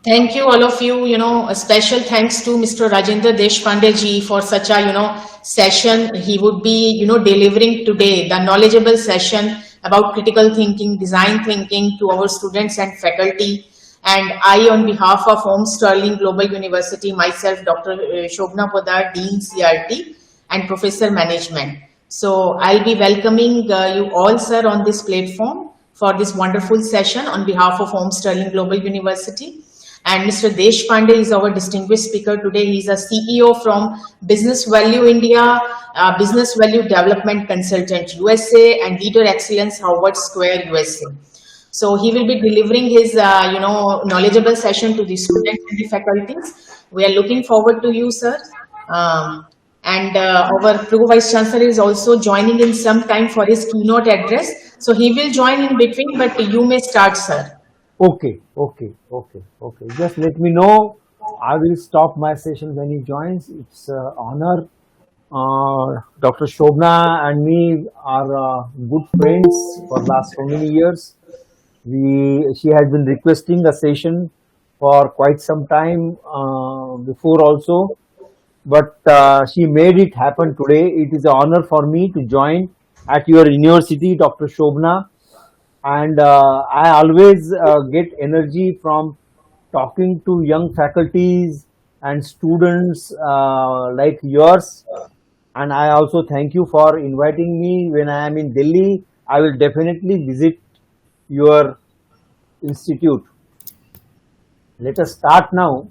Thank you, all of you. A special thanks to Mr. Rajendra Deshpande ji for such a, session. He would be, delivering today the knowledgeable session about critical thinking, design thinking to our students and faculty. And I, on behalf of Home Sterling Global University, myself, Dr. Shobna Podar, Dean CRT and Professor Management. So I'll be welcoming you all, sir, on this platform for this wonderful session on behalf of Home Sterling Global University. And Mr. Deshpande is our distinguished speaker today. He's a CEO from Business Value India, Business Value Development Consultant USA, and Leader Excellence Howard Square USA. So he will be delivering his, knowledgeable session to the students and the faculties. We are looking forward to you, sir. And our Pro Vice Chancellor is also joining in some time for his keynote address. So he will join in between, but you may start, sir. Okay. Just let me know. I will stop my session when he joins. It's an honor. Dr. Shobna and me are good friends for last so many years. She has been requesting a session for quite some time before also, but she made it happen today. It is an honor for me to join at your university, Dr. Shobna. And I always get energy from talking to young faculties and students like yours. And I also thank you for inviting me. When I am in Delhi, I will definitely visit your institute. Let us start now.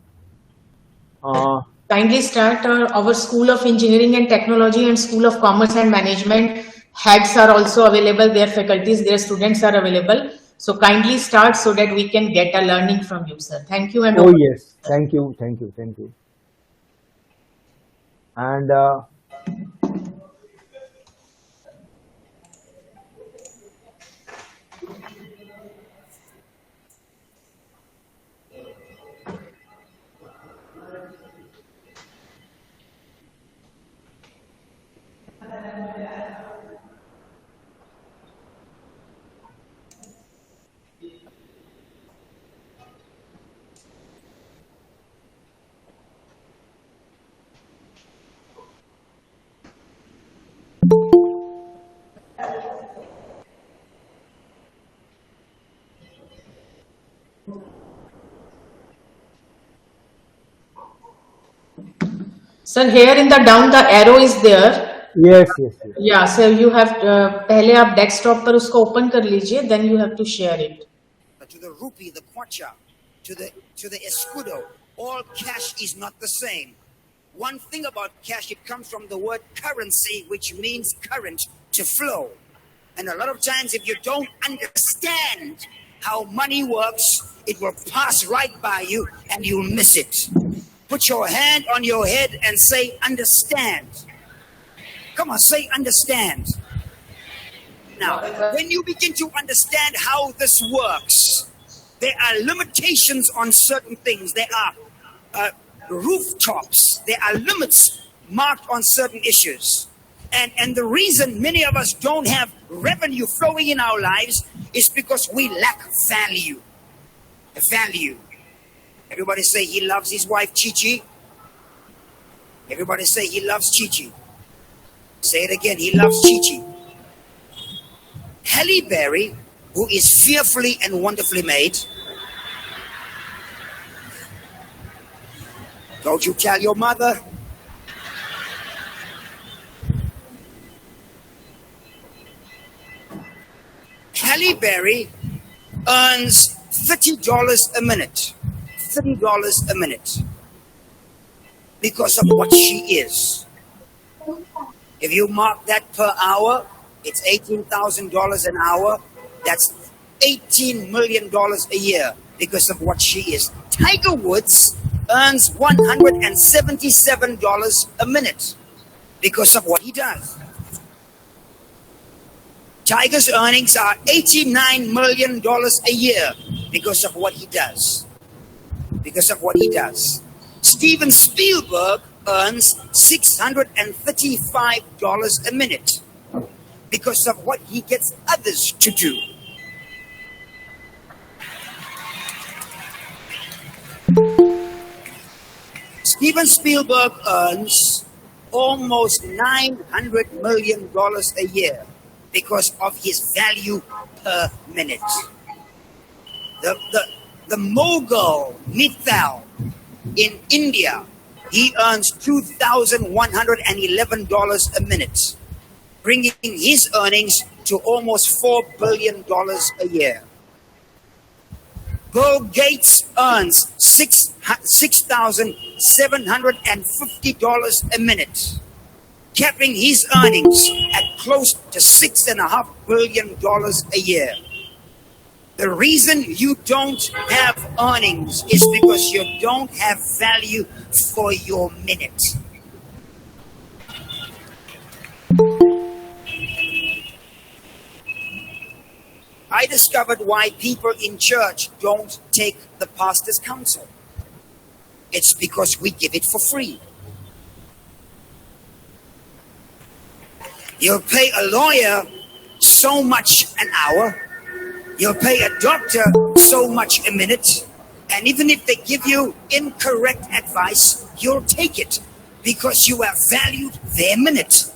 Kindly start. Our School of Engineering and Technology and School of Commerce and Management heads are also available. Their faculties, their students are available. So kindly start so that we can get a learning from you, sir. Thank you. And yes, thank you. And sir, here in the down, the arrow is there. yes. Yeah, so you have पहले आप desktop पर उसको open कर लीजिए, then you have to share it. To the rupee, the kwacha, to the escudo, all cash is not the same. One thing about cash, it comes from the word currency, which means current, to flow. And a lot of times, if you don't understand how money works, it will pass right by you and you'll miss it. Put your hand on your head and say, understand. Come on, say, understand. Now, when you begin to understand how this works, there are limitations on certain things. There are rooftops. There are limits marked on certain issues. And the reason many of us don't have revenue flowing in our lives is because we lack value. Value. Everybody say he loves his wife, Chi-Chi. Everybody say he loves Chi-Chi. Say it again, he loves Chi-Chi. Halle Berry, who is fearfully and wonderfully made. Don't you tell your mother. Halle Berry earns $30 a minute. $30 a minute. Because of what she is. If you mark that per hour, it's $18,000 an hour. That's $18 million a year because of what she is. Tiger Woods earns $177 a minute because of what he does. Tiger's earnings are $89 million a year because of what he does. Because of what he does. Steven Spielberg earns $635 a minute because of what he gets others to do. Steven Spielberg earns almost $900 million a year because of his value per minute. The mogul Mithal in India, he earns $2,111 a minute, bringing his earnings to almost $4 billion a year. Bill Gates earns $6,750 a minute, capping his earnings at close to $6.5 billion a year. The reason you don't have earnings is because you don't have value for your minute. I discovered why people in church don't take the pastor's counsel. It's because we give it for free. You'll pay a lawyer so much an hour. You'll pay a doctor so much a minute. And even if they give you incorrect advice, you'll take it because you have valued their minute.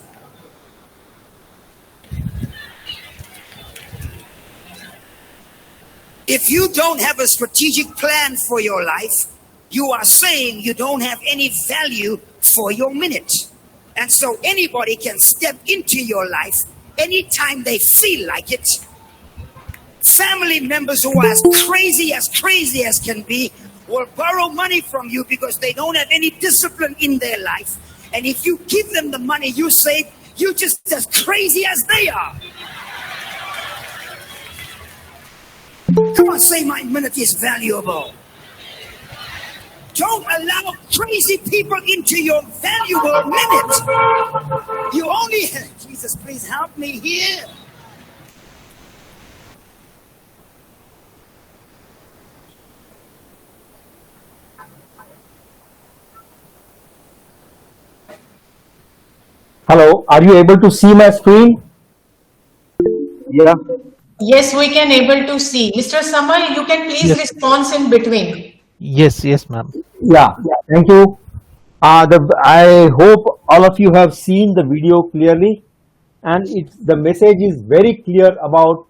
If you don't have a strategic plan for your life, you are saying you don't have any value for your minute. And so anybody can step into your life anytime they feel like it. Family members who are as crazy as can be will borrow money from you because they don't have any discipline in their life. And if you give them the money you save, you're just as crazy as they are. Come on, say my minute is valuable. Don't allow crazy people into your valuable minute. You only have, Jesus, please help me here. Hello, are you able to see my screen? Yeah. Yes, we can able to see. Mr. Samal, you can please Yes. respond in between. Yes, ma'am. Yeah, thank you. I hope all of you have seen the video clearly, and the message is very clear about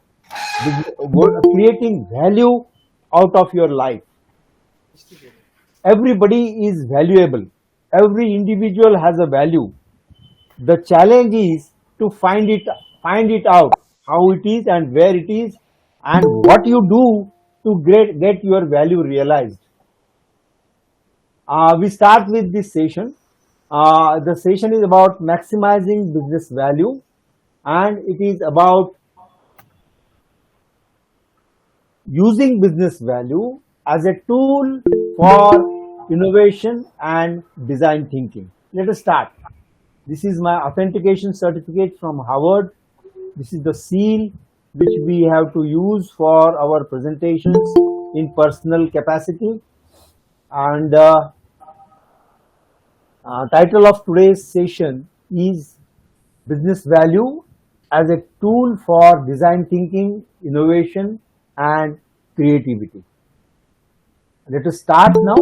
creating value out of your life. Everybody is valuable. Every individual has a value. The challenge is to find it out how it is and where it is and what you do to get your value realized. We start with this session. The session is about maximizing business value, and it is about using business value as a tool for innovation and design thinking. Let us start. This is my authentication certificate from Harvard. This is the seal which we have to use for our presentations in personal capacity. And title of today's session is Business Value as a Tool for Design Thinking, Innovation and Creativity. Let us start now.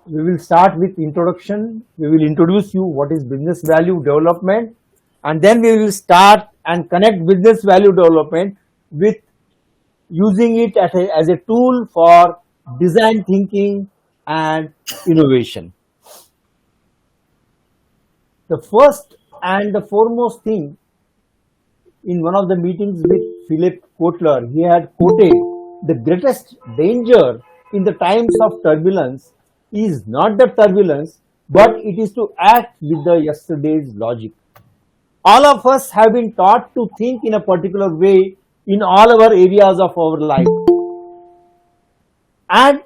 We will start with introduction. We will introduce you what is business value development, and then we will start and connect business value development with using it as a tool for design thinking and innovation. The first and the foremost thing, in one of the meetings with Philip Kotler, he had quoted the greatest danger in the times of turbulence is not the turbulence, but it is to act with the yesterday's logic. All of us have been taught to think in a particular way in all our areas of our life. And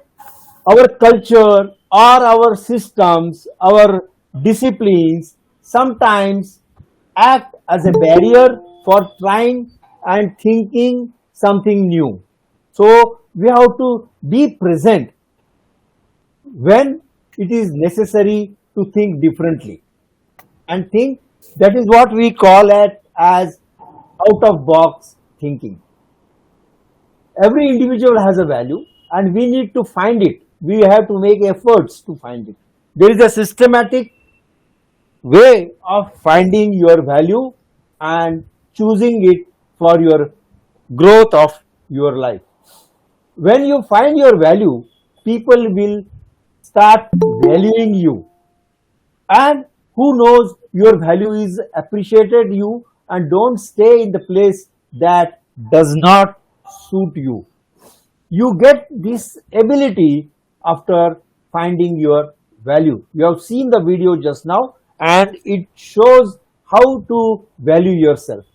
our culture or our systems, our disciplines sometimes act as a barrier for trying and thinking something new. So we have to be present when it is necessary to think differently and think. That is what we call it as out of box thinking. Every individual has a value and we need to find it. We have to make efforts to find it. There is a systematic way of finding your value and choosing it for your growth of your life. When you find your value, people will start valuing you, and who knows, your value is appreciated you, and don't stay in the place that does not suit you. You get this ability after finding your value. You have seen the video just now, and it shows how to value yourself.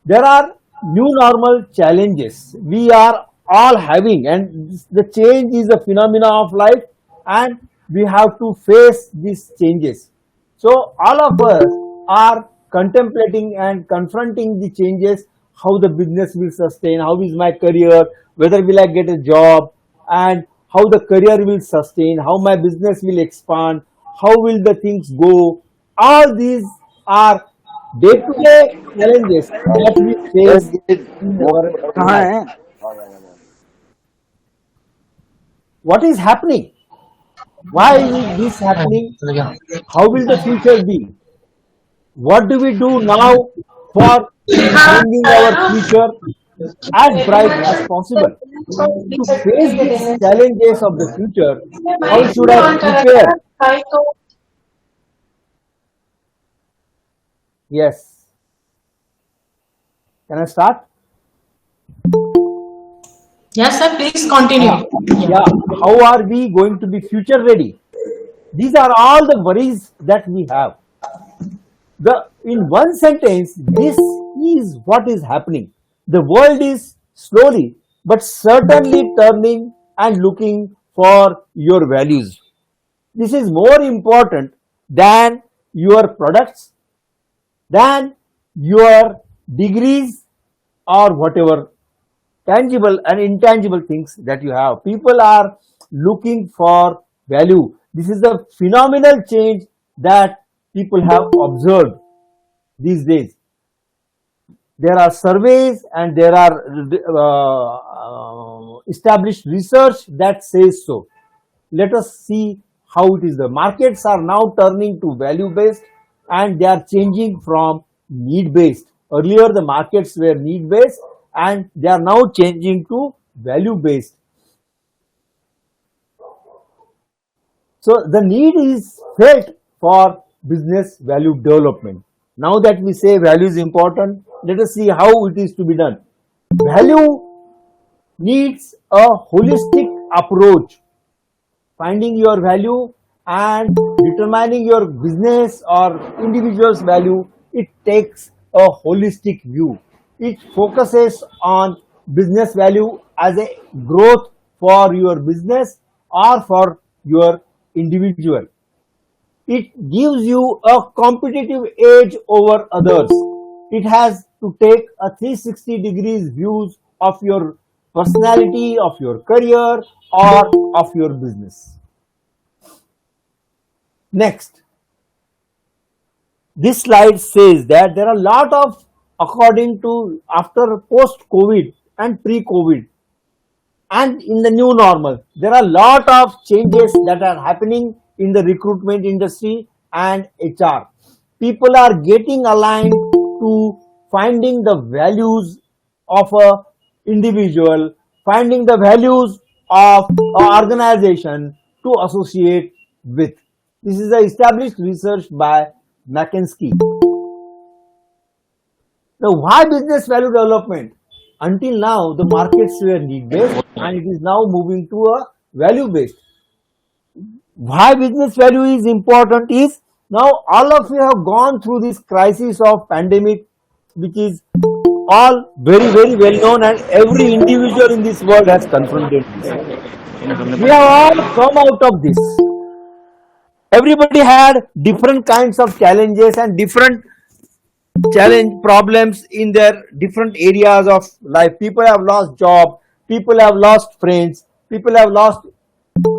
There are new normal challenges we are all having, and the change is a phenomena of life, and we have to face these changes. So all of us are contemplating and confronting the changes, how the business will sustain, how is my career, whether will I get a job, and how the career will sustain, how my business will expand, how will the things go. All these are day-to-day challenges that we face in our कहाँ life. है? What is happening? Why is this happening? How will the future be? What do we do now for bringing our future as bright as possible? To face these challenges of the future, how should I prepare? Yes. Can I start? Yes, sir, please continue. Yeah. How are we going to be future ready? These are all the worries that we have. In one sentence, this is what is happening. The world is slowly but certainly turning and looking for your values. This is more important than your products, than your degrees, or whatever tangible and intangible things that you have. People are looking for value. This is a phenomenal change that people have observed these days. There are surveys and there are established research that says so. Let us see how it is. The markets are now turning to value based, and they are changing from need based. Earlier the markets were need based, and they are now changing to value based. So the need is felt for business value development. Now that we say value is important, let us see how it is to be done. Value needs a holistic approach. Finding your value and determining your business or individual's value, it takes a holistic view. It focuses on business value as a growth for your business or for your individual. It gives you a competitive edge over others. It has to take a 360 degrees views of your personality, of your career, or of your business. Next, this slide says that there are a lot of, according to after post-COVID and pre-COVID and in the new normal, there are a lot of changes that are happening in the recruitment industry and HR. People are getting aligned to finding the values of a individual, finding the values of an organization to associate with. This is a established research by McKinsey. Now, why business value development? Until now, the markets were need-based, and it is now moving to a value-based. Why business value is important is, now all of you have gone through this crisis of pandemic, which is all very, very well known, and every individual in this world has confronted this. We have all come out of this. Everybody had different kinds of challenges and different challenge problems in their different areas of life. People have lost job, people have lost friends, people have lost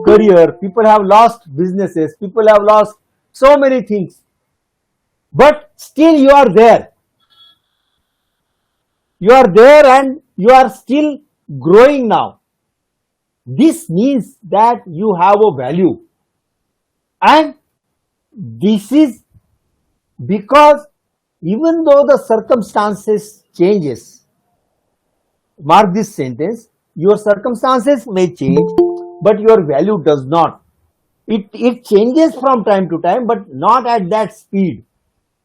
career, people have lost businesses, people have lost so many things. But still you are there. You are there and you are still growing now. This means that you have a value, and this is because even though the circumstances changes, mark this sentence, your circumstances may change, but your value does not. It changes from time to time, but not at that speed.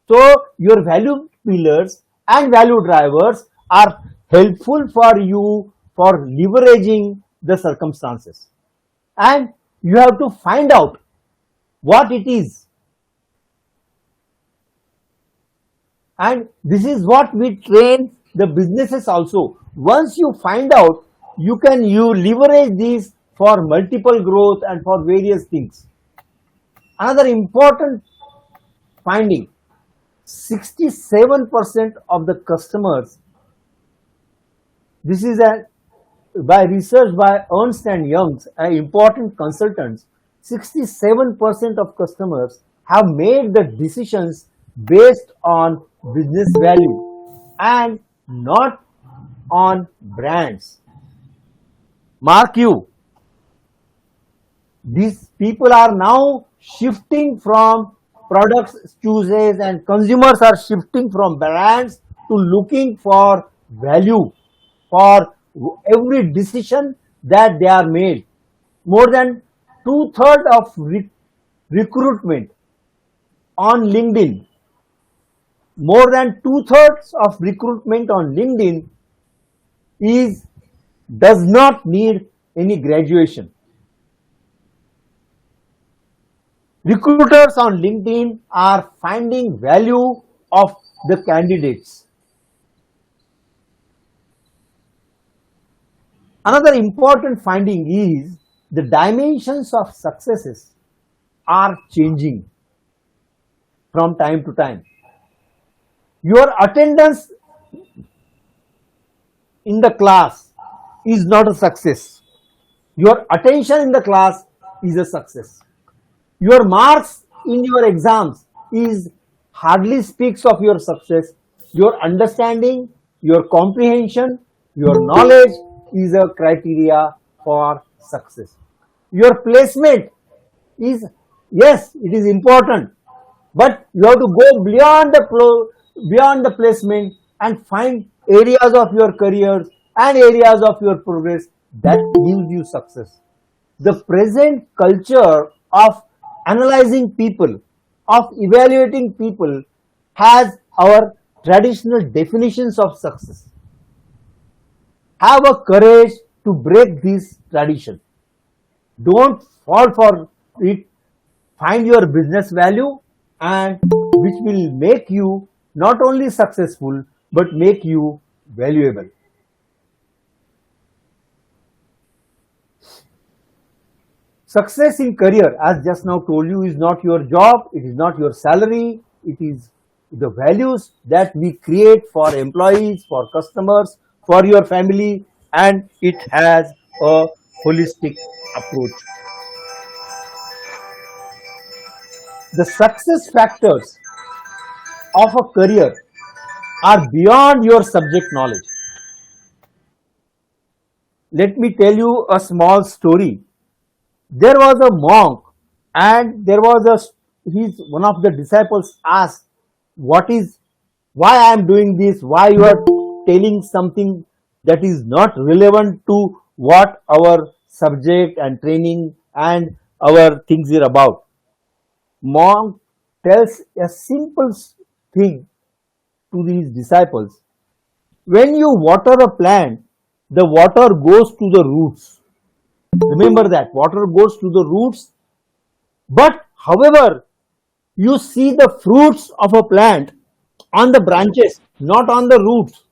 So your value pillars and value drivers are helpful for you for leveraging the circumstances. And you have to find out what it is. And this is what we train the businesses also. Once you find out, you leverage these for multiple growth and for various things. Another important finding, 67% of the customers, this is by research by Ernst and Young's, important consultants, 67% of customers have made the decisions based on business value and not on brands. Mark you, these people are now shifting from products chooses, and consumers are shifting from brands to looking for value for every decision that they are made. More than two-thirds of recruitment on LinkedIn, more than two-thirds of recruitment on LinkedIn is does not need any graduation. Recruiters on LinkedIn are finding value of the candidates. Another important finding is the dimensions of successes are changing from time to time. Your attendance in the class is not a success. Your attention in the class is a success. Your marks in your exams is hardly speaks of your success. Your understanding, your comprehension, your knowledge is a criteria for success. Your placement is, yes, it is important, but you have to go beyond the placement and find areas of your careers and areas of your progress that gives you success. The present culture of analyzing people, of evaluating people, has our traditional definitions of success. Have a courage to break this tradition. Don't fall for it. Find your business value, and which will make you not only successful but make you valuable. Success in career, as just now told you, is not your job, it is not your salary, it is the values that we create for employees, for customers, for your family, and it has a holistic approach. The success factors of a career are beyond your subject knowledge. Let me tell you a small story. There was a monk, and there was one of the disciples asked, what is, why I am doing this, why you are telling something that is not relevant to what our subject and training and our things are about. Monk tells a simple thing to these disciples. When you water a plant, the water goes to the roots. Remember that water goes to the roots, but however, you see the fruits of a plant on the branches, not on the roots.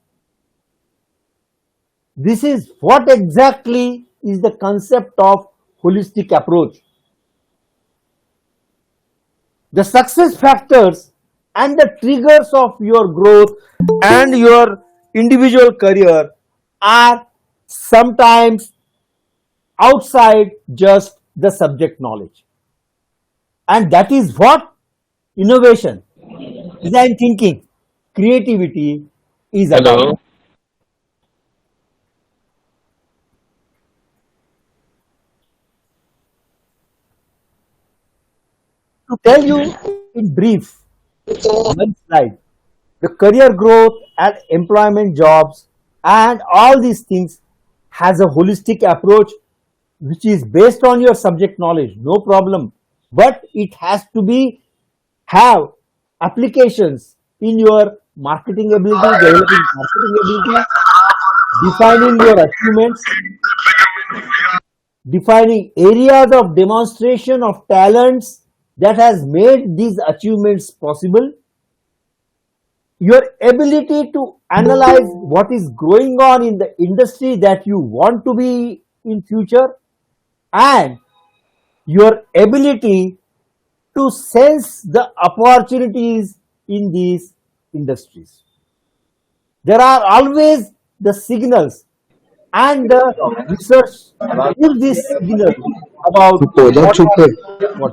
This is what exactly is the concept of holistic approach. The success factors and the triggers of your growth and your individual career are sometimes outside just the subject knowledge. And that is what innovation, design thinking, creativity is about. Hello. To tell you in brief, one slide, the career growth and employment jobs and all these things has a holistic approach which is based on your subject knowledge, no problem, but it has to be have applications in your marketing ability, developing marketing ability, defining your achievements, defining areas of demonstration of talents that has made these achievements possible, your ability to analyze what is going on in the industry that you want to be in future, and your ability to sense the opportunities in these industries. There are always the signals, and the research gives this signal about what are what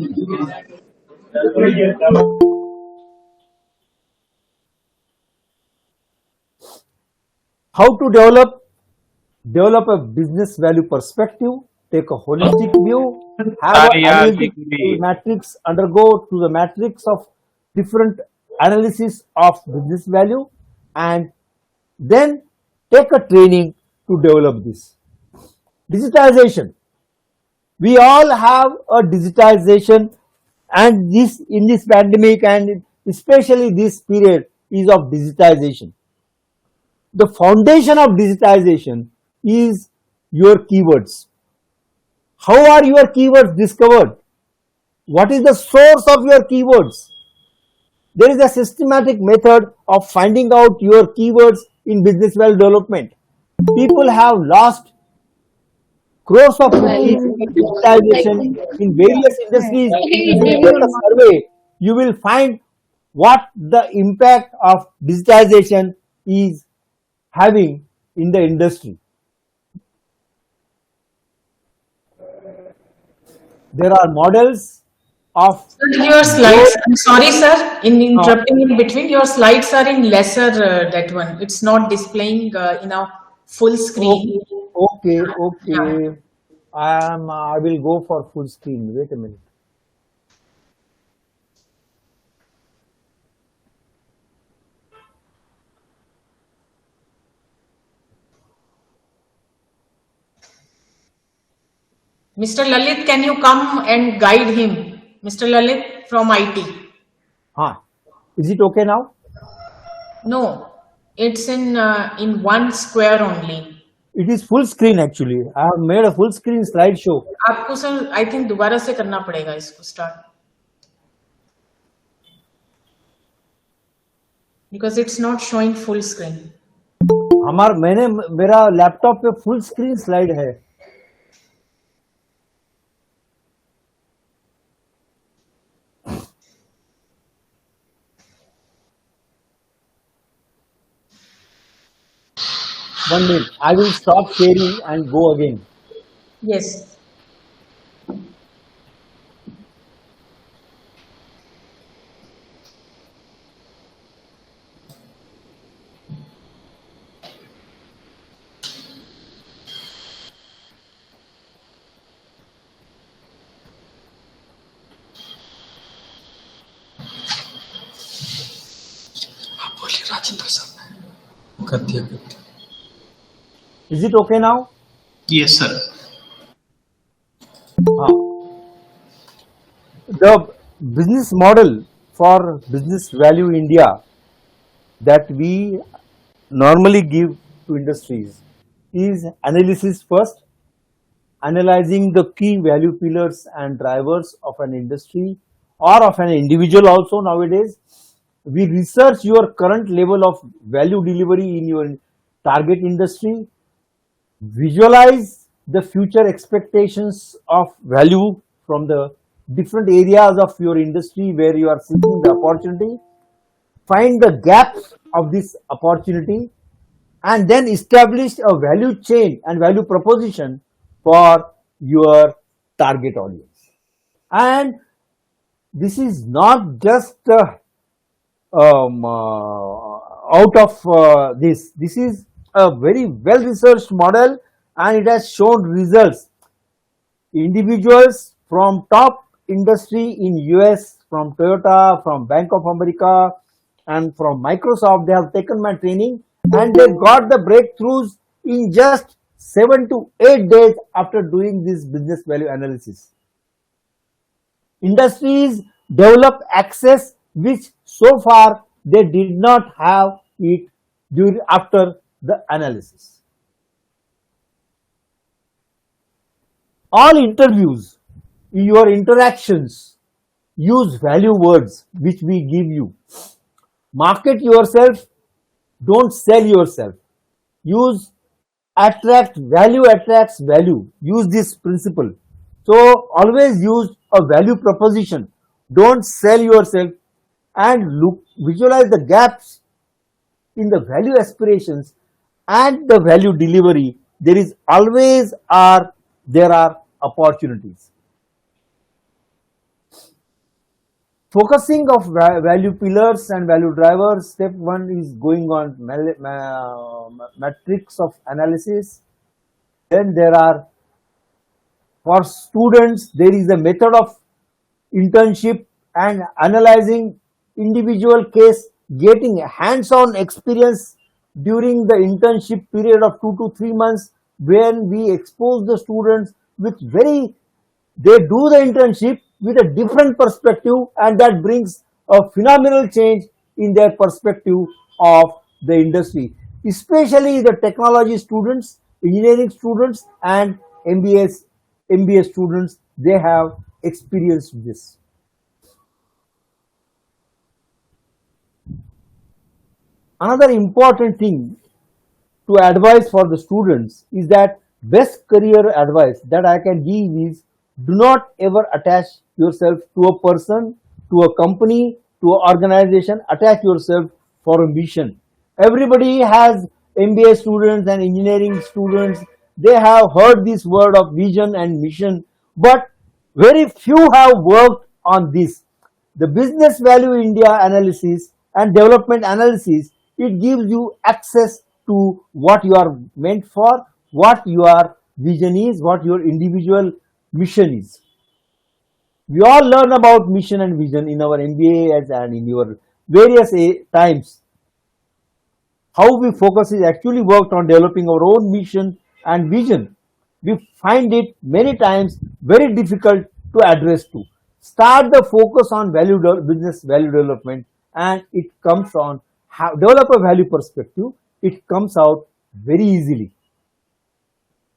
how to develop a business value perspective, take a holistic view, have an Yeah, analytical degree. matrix, undergo to the matrix of different analysis of business value, and then take a training to develop this. Digitization. We all have a digitization, and this in this pandemic and especially this period is of digitization. The foundation of digitization is your keywords. How are your keywords discovered? What is the source of your keywords? There is a systematic method of finding out your keywords in business value development. People have lost crores of rupees in digitization in various industries. If you take a survey, you will find what the impact of digitization is having in the industry. There are models of Sir, your growth. slides, I'm sorry, sir, in uh, interrupting in between, your slides are in lesser that one. It's not displaying in a full screen. okay, okay, Yeah. okay. I will go for full screen. Wait a minute. Mr. Lalit, can you come and guide him? Mr. Lalit from IT. Huh. Is it okay now? No, it's in one square only. It is full screen actually. I have made a full screen slideshow. आपको sir I think दोबारा से करना पड़ेगा इसको start because it's not showing full screen. मेरा laptop पे full screen slide है. One minute. I will stop sharing and go again. Yes. Is it okay now? Yes, sir. The business model for business value India that we normally give to industries is analysis first, analyzing the key value pillars and drivers of an industry or of an individual also nowadays. We research your current level of value delivery in your target industry, visualize the future expectations of value from the different areas of your industry where you are seeking the opportunity, find the gaps of this opportunity, and then establish a value chain and value proposition for your target audience. And this is not just out of this is a very well researched model, and it has shown results. Individuals from top industry in US, from Toyota, from Bank of America, and from Microsoft. They have taken my training and they got the breakthroughs in just 7 to 8 days after doing this business value analysis. Industries develop access which so far they did not have it during after the analysis. All interviews, your interactions, use value words which we give you. Market yourself, don't sell yourself. Use value attracts value. Use this principle. So always use a value proposition. Don't sell yourself and visualize the gaps in the value aspirations and the value delivery. There are opportunities. Focusing of value pillars and value drivers. Step 1 is going on matrix of analysis. Then there are, for students, there is a method of internship and analyzing individual case, getting a hands-on experience during the internship period of 2 to 3 months, when we expose the students with they do the internship with a different perspective, and that brings a phenomenal change in their perspective of the industry, especially the technology students, engineering students, and MBA students. They have experienced this. Another important thing to advise for the students is that best career advice that I can give is, do not ever attach yourself to a person, to a company, to an organization. Attach yourself for a mission. Everybody has MBA students and engineering students. They have heard this word of vision and mission, but very few have worked on this. The business value India analysis and development analysis, it gives you access to what you are meant for, what your vision is, what your individual mission is. We all learn about mission and vision in our MBAs and in your various times. How we focus is actually worked on developing our own mission and vision. We find it many times very difficult to address to. Start the focus on business value development, and it comes on develop a value perspective. It comes out very easily.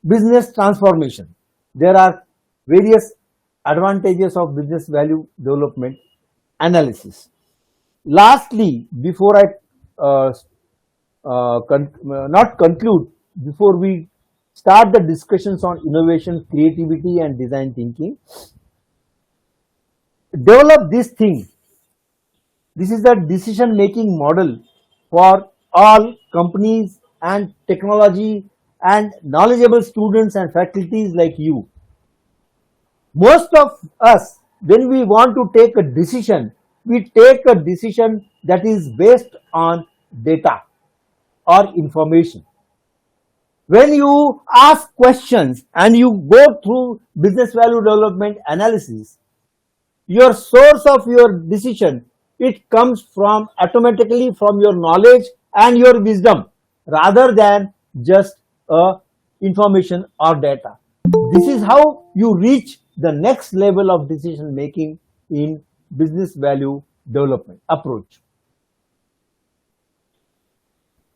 Business transformation. There are various advantages of business value development analysis. Lastly, before I not conclude, before we start the discussions on innovation, creativity, and design thinking, develop this thing. This is a decision making model for all companies and technology and knowledgeable students and faculties like you. Most of us, when we want to take a decision, we take a decision that is based on data or information. When you ask questions and you go through business value development analysis, your source of your decision, it comes from automatically from your knowledge and your wisdom, rather than just information or data. This is how you reach the next level of decision making in business value development approach.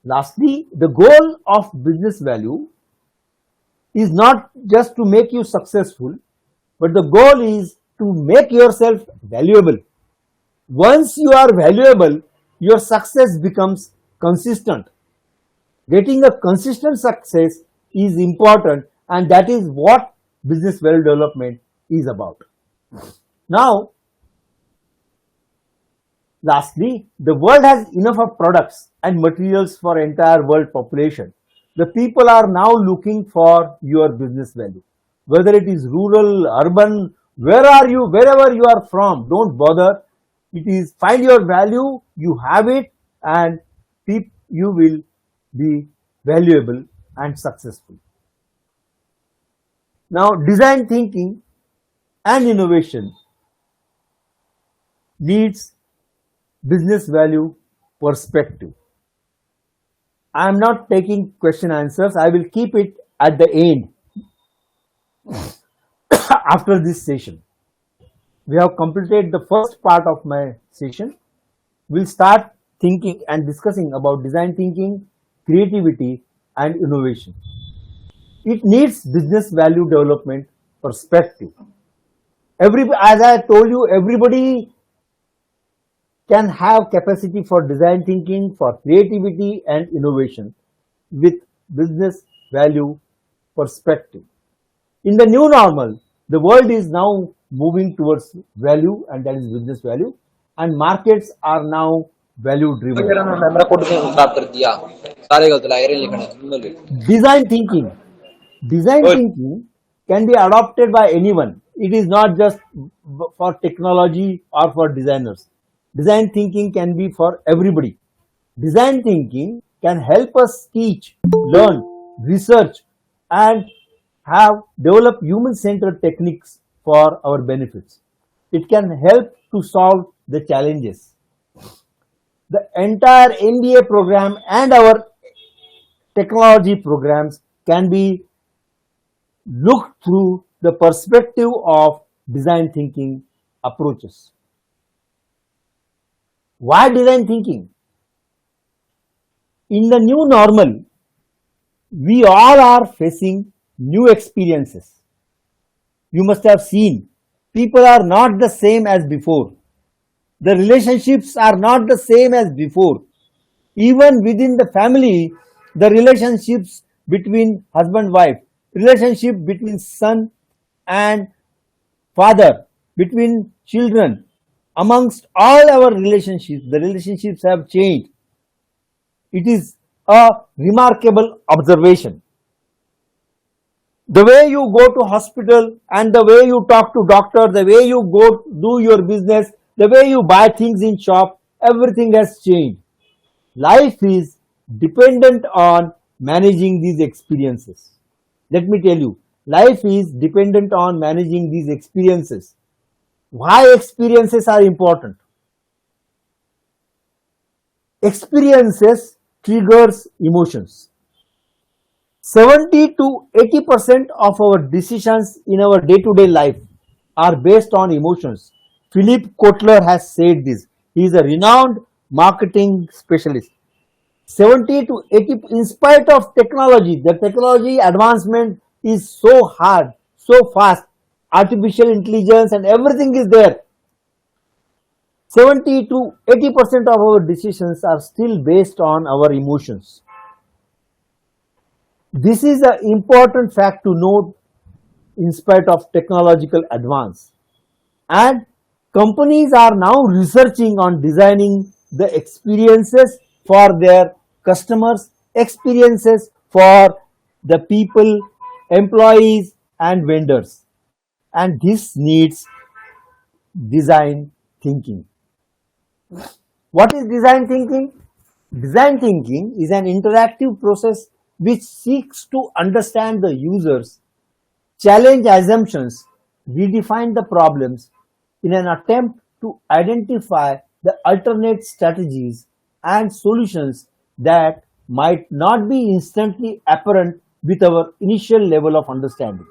Lastly, the goal of business value is not just to make you successful, but the goal is to make yourself valuable. Once you are valuable, your success becomes consistent. Getting a consistent success is important, and that is what business value development is about. Now, lastly, the world has enough of products and materials for entire world population. The people are now looking for your business value. Whether it is rural, urban, wherever you are from, don't bother. It is find your value, you have it, and you will be valuable and successful. Now, design thinking and innovation. needs business value perspective. I am not taking question answers. I will keep it at the end after this session. We have completed the first part of my session. We'll start thinking and discussing about design thinking, creativity, and innovation. It needs business value development perspective. As I told you, everybody can have capacity for design thinking, for creativity and innovation with business value perspective. In the new normal, the world is now moving towards value, and that is business value, and markets are now value driven. Design thinking. Design thinking can be adopted by anyone. It is not just for technology or for designers. Design thinking can be for everybody. Design thinking can help us teach, learn, research, and have develop human-centered techniques for our benefits. It can help to solve the challenges. The entire MBA program and our technology programs can be looked through the perspective of design thinking approaches. Why design thinking? In the new normal, we all are facing new experiences. You must have seen people are not the same as before. The relationships are not the same as before. Even within the family, the relationships between husband wife, relationship between son and father, between children, amongst all our relationships, the relationships have changed. It is a remarkable observation. The way you go to hospital and the way you talk to doctor, the way you go do your business, the way you buy things in shop, everything has changed. Life is dependent on managing these experiences. Let me tell you, life is dependent on managing these experiences. Why experiences are important? Experiences triggers emotions. 70 to 80% of our decisions in our day-to-day life are based on emotions. Philip Kotler has said this. He is a renowned marketing specialist. 70 to 80, in spite of technology, the technology advancement is so hard, so fast, artificial intelligence and everything is there. 70 to 80% of our decisions are still based on our emotions. This is an important fact to note in spite of technological advance. And companies are now researching on designing the experiences for their customers, experiences for the people, employees and vendors. And this needs design thinking. What is design thinking? Design thinking is an interactive process which seeks to understand the users, challenge assumptions, redefine the problems in an attempt to identify the alternate strategies and solutions that might not be instantly apparent with our initial level of understanding.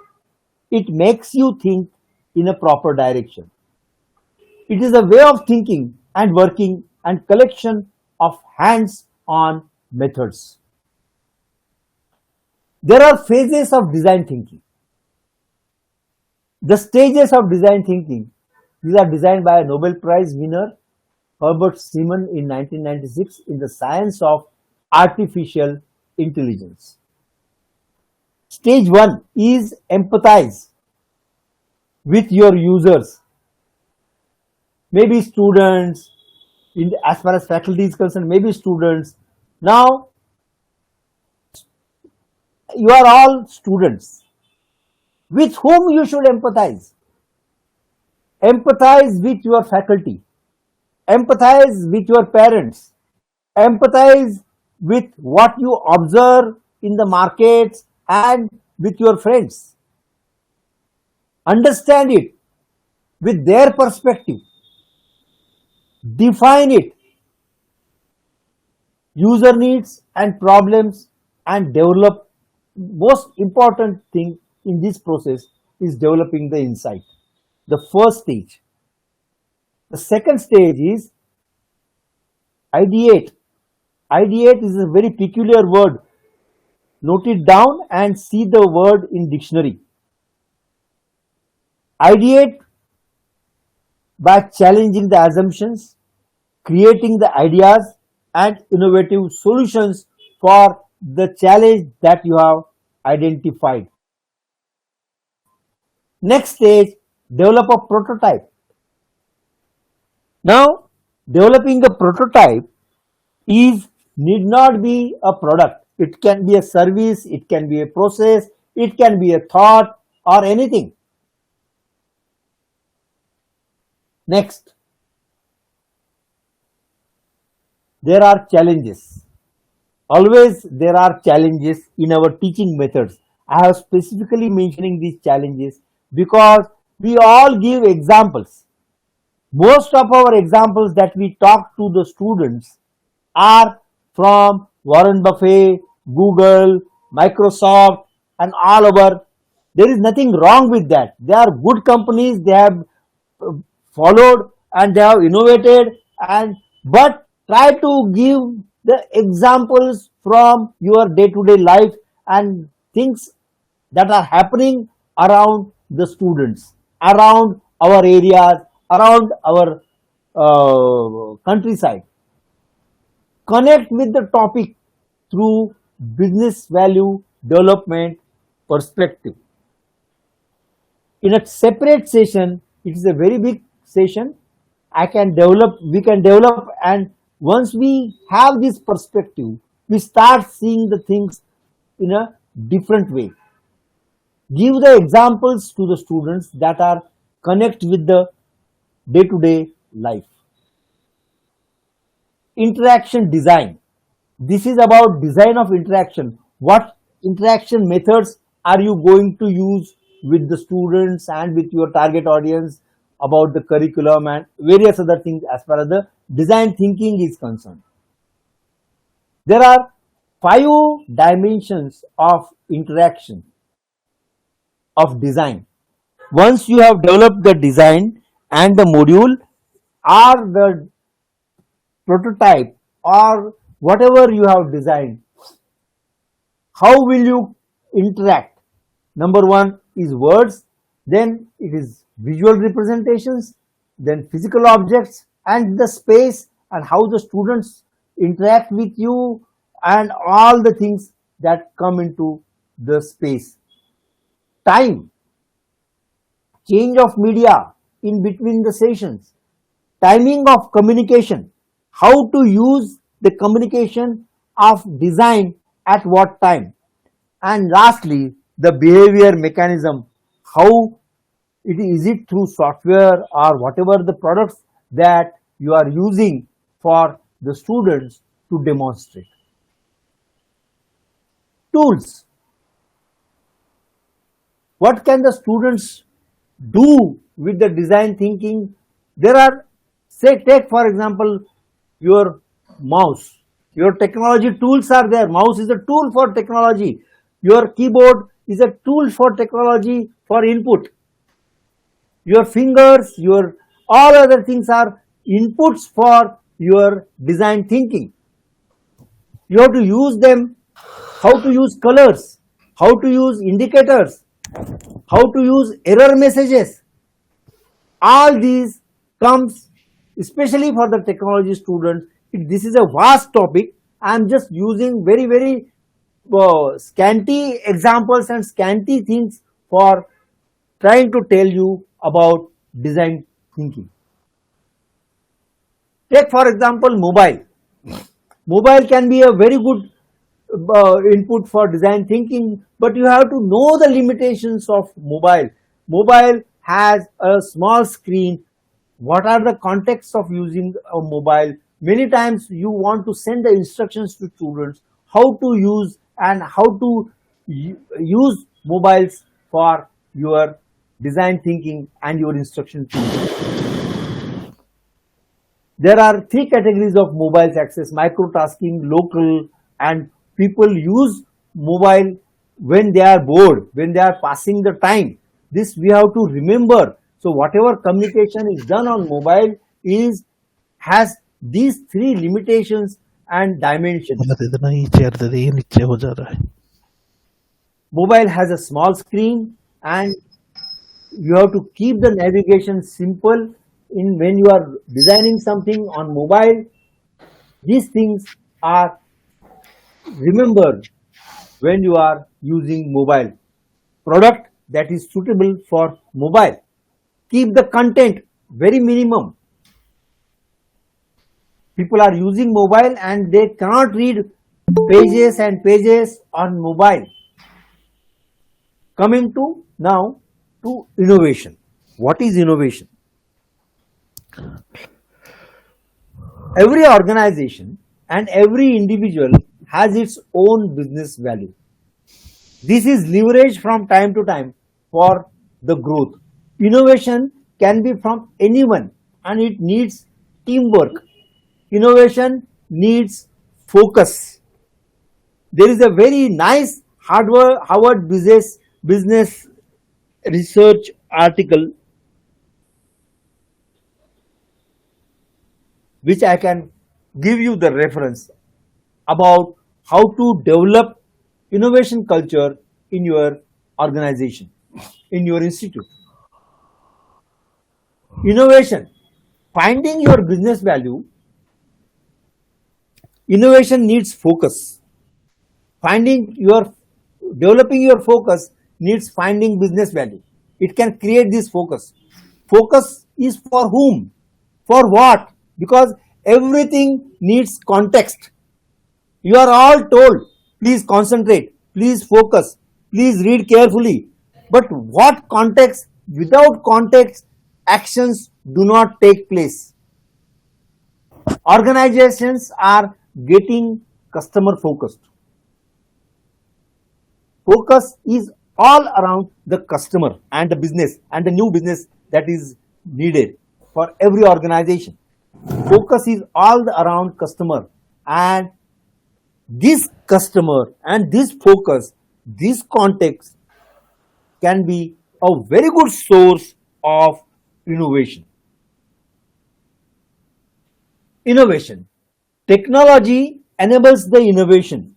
It makes you think in a proper direction. It is a way of thinking and working and collection of hands-on methods. There are phases of design thinking. The stages of design thinking, these are designed by a Nobel Prize winner Herbert Simon in 1996 in the science of artificial intelligence. Stage 1 is empathize with your users, maybe students, as far as faculty is concerned, maybe students. Now, you are all students. With whom you should empathize? Empathize with your faculty. Empathize with your parents. Empathize with what you observe in the markets and with your friends. Understand it with their perspective. define it, user needs and problems, and develop. Most important thing in this process is developing the insight, the first stage. The second stage is ideate. Ideate is a very peculiar word. Note it down and see the word in dictionary. Ideate by challenging the assumptions, creating the ideas and innovative solutions for the challenge that you have identified. Next stage, develop a prototype. Now, developing a prototype is need not be a product. It can be a service, it can be a process, it can be a thought or anything. Next, there are challenges. Always there are challenges in our teaching methods. I have specifically mentioning these challenges because we all give examples. Most of our examples that we talk to the students are from Warren Buffett, Google, Microsoft, and all over. There is nothing wrong with that. They are good companies. They have followed and they have innovated, and but try to give the examples from your day-to-day life and things that are happening around the students, around our areas, around our countryside. Connect with the topic through business value development perspective. In a separate session, it is a very big session. We can develop, and once we have this perspective, we start seeing the things in a different way. Give the examples to the students that are connect with the day-to-day life. Interaction design. This is about design of interaction. What interaction methods are you going to use with the students and with your target audience, about the curriculum and various other things as far as the design thinking is concerned. There are 5 dimensions of interaction of design. Once you have developed the design and the module or the prototype or whatever you have designed, how will you interact? Number 1 is words, then it is visual representations, then physical objects and the space and how the students interact with you and all the things that come into the space. Time, change of media in between the sessions, timing of communication, how to use the communication of design at what time, and lastly the behavior mechanism, how it through software or whatever the products that you are using for the students to demonstrate. Tools. What can the students do with the design thinking? There are, say, take for example your mouse. Your technology tools are there. Mouse is a tool for technology. Your keyboard is a tool for technology for input. Your fingers, your all other things are inputs for your design thinking. You have to use them, how to use colors, how to use indicators, how to use error messages. All these comes especially for the technology students. This is a vast topic. I am just using very scanty examples and scanty things for trying to tell you about design thinking. Take for example mobile. Mobile can be a very good input for design thinking, but you have to know the limitations of mobile. Mobile has a small screen. What are the contexts of using a mobile? Many times you want to send the instructions to students how to use and how to use mobiles for your design thinking and your instruction thinking. There are three categories of mobiles access: microtasking, local, and people use mobile when they are bored, when they are passing the time. This we have to remember. So whatever communication is done on mobile is has these three limitations and dimensions. मदद इतना नीचे कर देते ये नीचे हो जा रहा है Mobile has a small screen, and you have to keep the navigation simple in when you are designing something on mobile. These things are remembered when you are using mobile product that is suitable for mobile. Keep the content very minimum. People are using mobile and they cannot read pages and pages on mobile. Coming to now to innovation. What is innovation? Every organization and every individual has its own business value. This is leveraged from time to time for the growth. Innovation can be from anyone and it needs teamwork. Innovation needs focus. There is a very nice Harvard business research article which I can give you the reference about how to develop innovation culture in your organization, in your institute. Innovation, finding your business value. Innovation needs focus. Developing your focus needs finding business value. It can create this focus. Focus is for whom? For what? Because everything needs context. You are all told, please concentrate, please focus, please read carefully. But what context? Without context, actions do not take place. Organizations are getting customer focused. Focus is all around the customer and the business and the new business that is needed for every organization. Focus is all around customer, and this customer and this focus, this context can be a very good source of innovation. Innovation. Technology enables the innovation.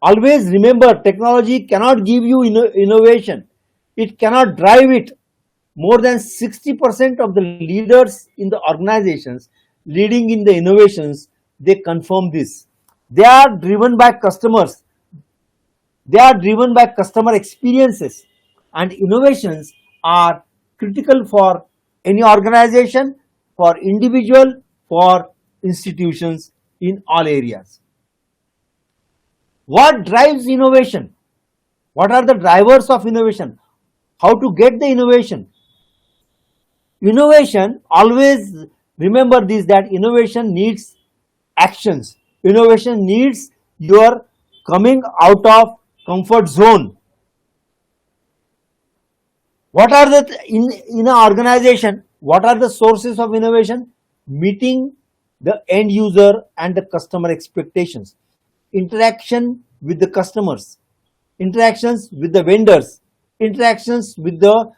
Always remember, technology cannot give you innovation. It cannot drive it. More than 60% of the leaders in the organizations leading in the innovations, they confirm this. They are driven by customers. They are driven by customer experiences, and innovations are critical for any organization, for individual, for institutions in all areas. What drives innovation? What are the drivers of innovation? How to get the innovation? Innovation, always remember this, that innovation needs actions. Innovation needs your coming out of comfort zone. What are the in an organization? What are the sources of innovation? Meeting the end user and the customer expectations, interaction with the customers, interactions with the vendors, interactions with the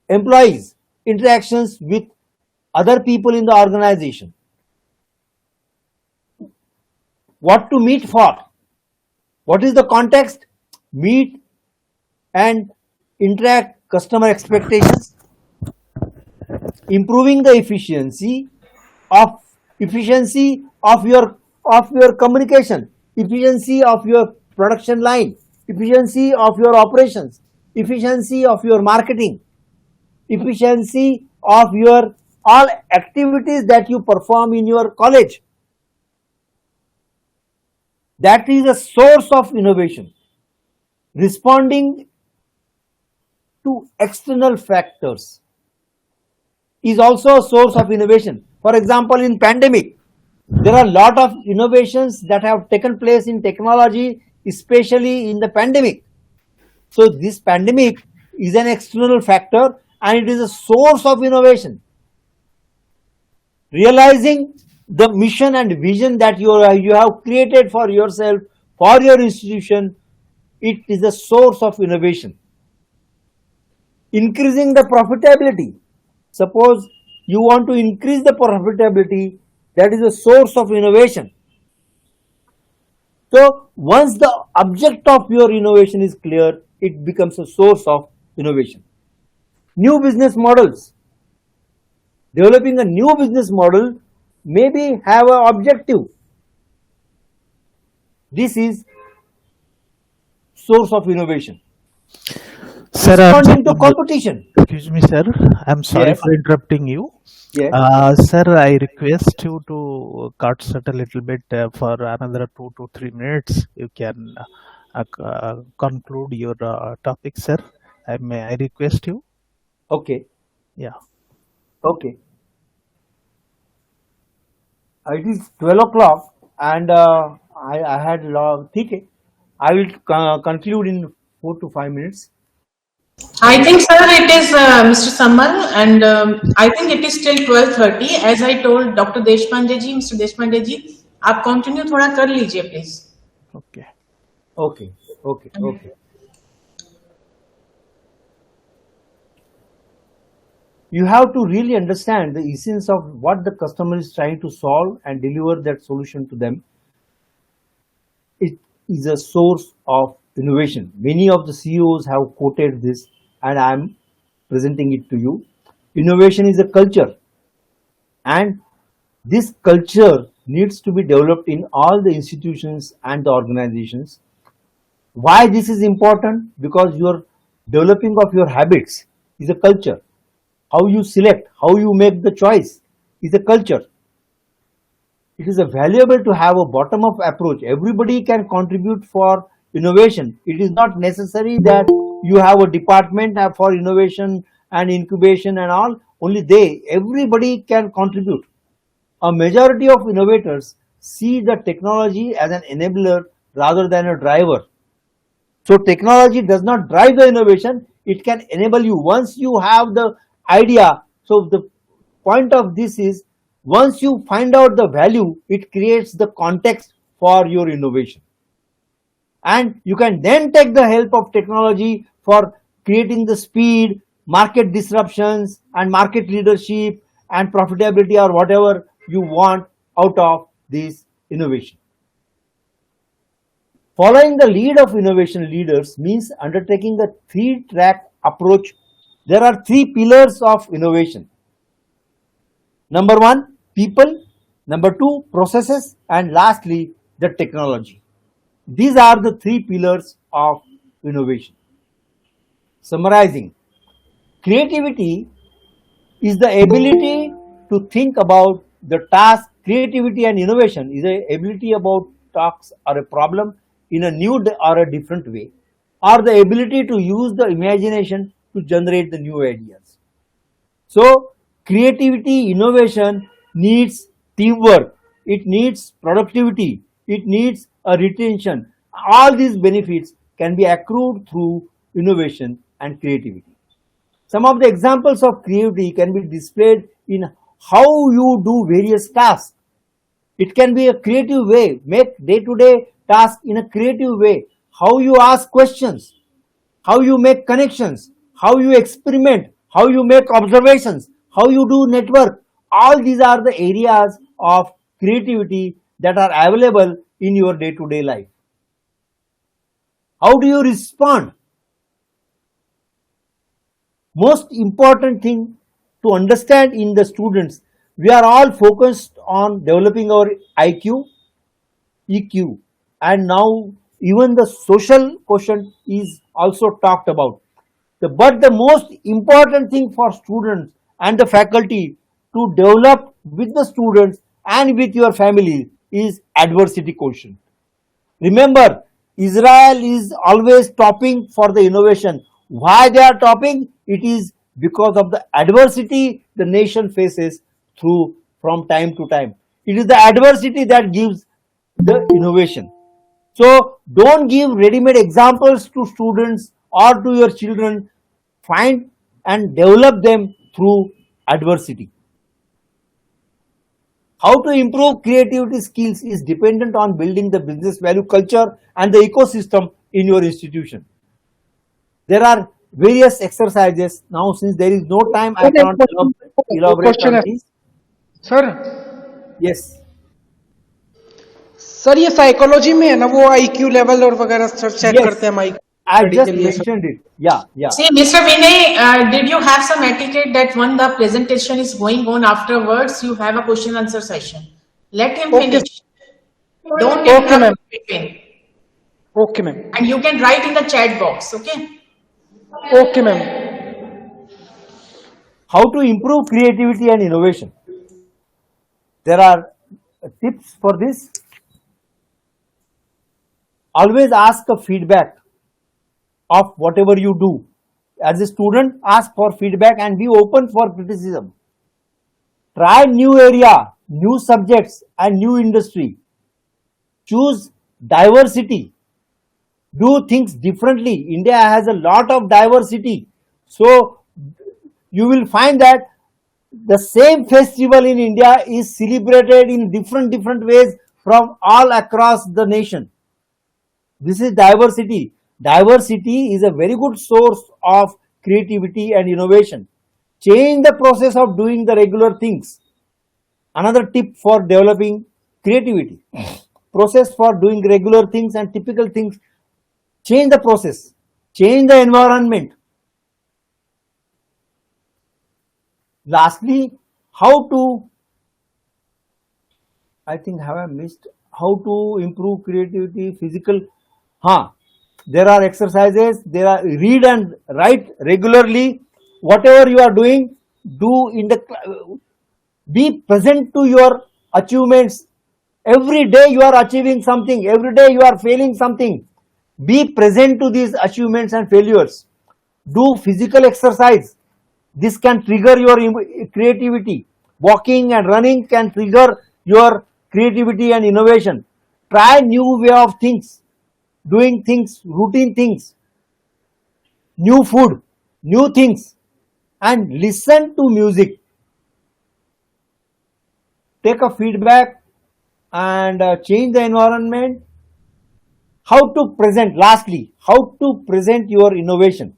employees, interactions with other people in the organization. What to meet for? What is the context? Meet and interact customer expectations, improving the efficiency of your communication, efficiency of your production line, efficiency of your operations, efficiency of your marketing, efficiency of your all activities that you perform in your college. That is a source of innovation. Responding to external factors is also a source of innovation. For example, in pandemic, there are a lot of innovations that have taken place in technology, especially in the pandemic. So this pandemic is an external factor and it is a source of innovation. Realizing the mission and vision that you have created for yourself, for your institution, it is a source of innovation. Increasing the profitability. Suppose you want to increase the profitability, that is a source of innovation. So once the object of your innovation is clear, it becomes a source of innovation. New business models. Developing a new business model maybe have an objective. This is source of innovation. Sir, Responding to competition. excuse me, sir. I'm sorry Yes. for interrupting you. Yes. Sir, I request you to cut it a little bit for another 2 to 3 minutes. You can conclude your topic, sir. I request you. Okay. Yeah. Okay. It is 12 o'clock and I had ठीक है. I will conclude in 4 to 5 minutes. I think, sir, it is Mr. Samar, and I think it is till 12:30. As I told Dr. Deshpande ji, Mr. Deshpande ji, आप continue थोड़ा कर लीजिए, please. Okay. Okay. Okay. Okay. You have to really understand the essence of what the customer is trying to solve and deliver that solution to them. It is a source of innovation. Many of the CEOs have quoted this, and I am presenting it to you. Innovation is a culture, and this culture needs to be developed in all the institutions and the organizations. Why this is important? Because your developing of your habits is a culture. How you select, how you make the choice is a culture. It is a valuable to have a bottom-up approach. Everybody can contribute for innovation. It is not necessary that you have a department for innovation and incubation and all. Only everybody can contribute. A majority of innovators see the technology as an enabler rather than a driver. So technology does not drive the innovation, it can enable you once you have the idea. So the point of this is, once you find out the value, it creates the context for your innovation. And you can then take the help of technology for creating the speed, market disruptions, and market leadership and profitability or whatever you want out of this innovation. Following the lead of innovation leaders means undertaking a three-track approach. There are three pillars of innovation. Number one, people. Number two, processes. And lastly, the technology. These are the three pillars of innovation. Summarizing, creativity is the ability to think about the task. Creativity and innovation is the ability about tasks or a problem in a new or a different way, or the ability to use the imagination to generate the new ideas. So creativity, innovation needs teamwork, it needs productivity, it needs a retention. All these benefits can be accrued through innovation and creativity. Some of the examples of creativity can be displayed in how you do various tasks. It can be a creative way, make day-to-day tasks in a creative way. How you ask questions, how you make connections, how you experiment, how you make observations, how you do network. All these are the areas of creativity that are available in your day-to-day life. How do you respond? Most important thing to understand in the students, we are all focused on developing our IQ, EQ, and now even the social quotient is also talked about. But the most important thing for students and the faculty to develop with the students and with your family is adversity quotient. Remember, Israel is always topping for the innovation. Why they are topping? It is because of the adversity the nation faces through from time to time. It is the adversity that gives the innovation. So don't give ready-made examples to students or to your children. Find and develop them through adversity. How to improve creativity skills is dependent on building the business value culture and the ecosystem in your institution. There are various exercises. Now, since there is no time, I sir एक cannot elaborate question on है these. Sir Yes. Sir ये psychology में है ना वो IQ level और वगैरह sir check करते Yes. हैं हम IQ I स्टडी just के लिए sir mentioned it. Yeah, yeah. See, Mr. Vinay, did you have some etiquette that when the presentation is going on afterwards, you have a question answer session? Let him okay finish. Don't okay interrupt ma'am in between. Okay ma'am And you can write in the chat box, okay? Okay ma'am How to improve creativity and innovation? There are tips for this. Always ask a feedback of whatever you do. As a student, ask for feedback and be open for criticism. Try new area, new subjects and new industry. Choose diversity. Do things differently. India has a lot of diversity. So you will find that the same festival in India is celebrated in different ways from all across the nation. This is diversity. Diversity is a very good source of creativity and innovation. Change the process of doing the regular things. Another tip for developing creativity. Process for doing regular things and typical things. Change the process. Change the environment. Lastly, how to, I think have I missed, how to improve creativity, physical. There are exercises, there are read and write regularly. Whatever you are doing, do in the, be present to your achievements. Every day you are achieving something, every day you are failing something. Be present to these achievements and failures. Do physical exercise. This can trigger your creativity. Walking and running can trigger your creativity and innovation. Try new way of things, doing things, routine things, new food, new things, and listen to music. Take a feedback and change the environment. How to present, lastly, how to present your innovation.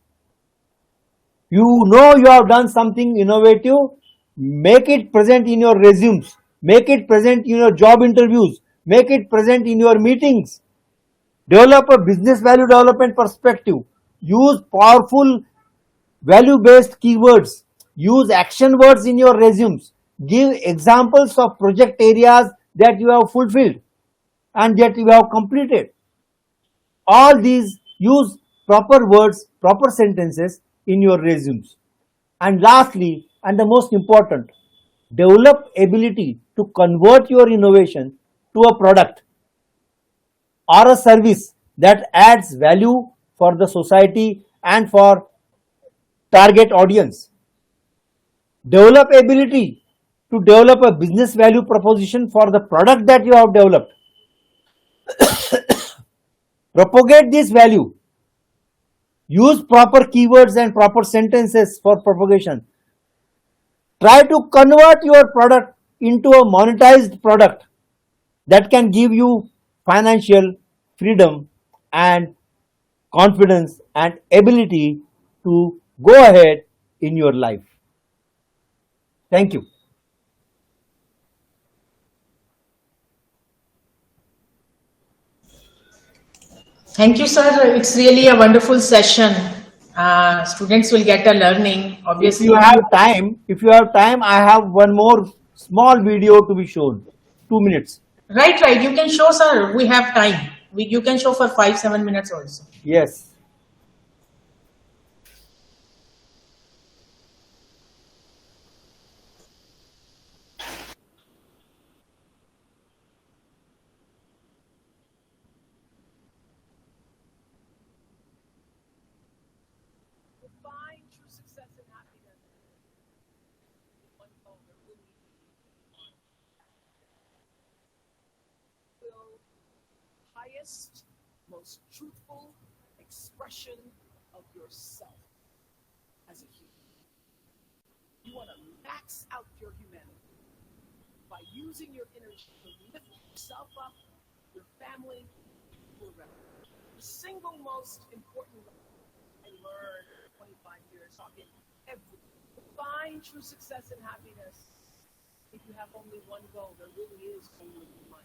You know you have done something innovative, make it present in your resumes, make it present in your job interviews, make it present in your meetings. Develop a business value development perspective. Use powerful value based keywords. Use action words in your resumes. Give examples of project areas that you have fulfilled and that you have completed. All these, use proper words, proper sentences in your resumes. And lastly, and the most important, develop ability to convert your innovation to a product or a service that adds value for the society and for target audience. Develop ability to develop a business value proposition for the product that you have developed. Propagate this value. Use proper keywords and proper sentences for propagation. Try to convert your product into a monetized product that can give you financial freedom and confidence and ability to go ahead in your life. Thank you. Thank you, sir. It's really a wonderful session. Students will get a learning. If Obviously, you have time, I have one more small video to be shown. 2 minutes. right. You can show, sir. We have time. You can show for 5-7 minutes also. Yes. Highest, most truthful expression of yourself as a human. You want to max out your humanity. by using your energy to lift yourself up, your family, your relatives. The single most important lesson I learned in 25 years talking every to find true success and happiness. If you have only one goal, there really is only one.